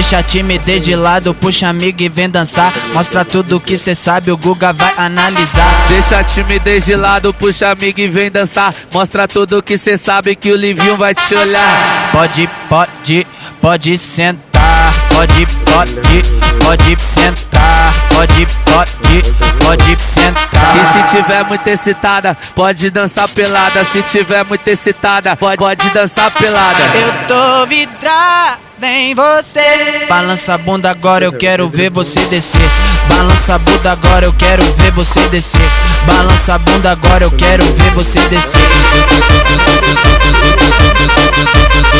Deixa a timidez de lado, puxa amigo e vem dançar. Mostra tudo que cê sabe, o Guga vai analisar. Deixa a timidez de lado, puxa amigo e vem dançar. Mostra tudo que cê sabe que o Livinho vai te olhar. Pode sentar. Pode sentar. Pode sentar. E se tiver muito excitada, pode dançar pelada. Se tiver muito excitada, pode dançar pelada. Eu tô vidrado em você. Balança a bunda agora, eu quero ver você descer. Balança a bunda agora, eu quero ver você descer. Balança a bunda agora, eu quero ver você descer.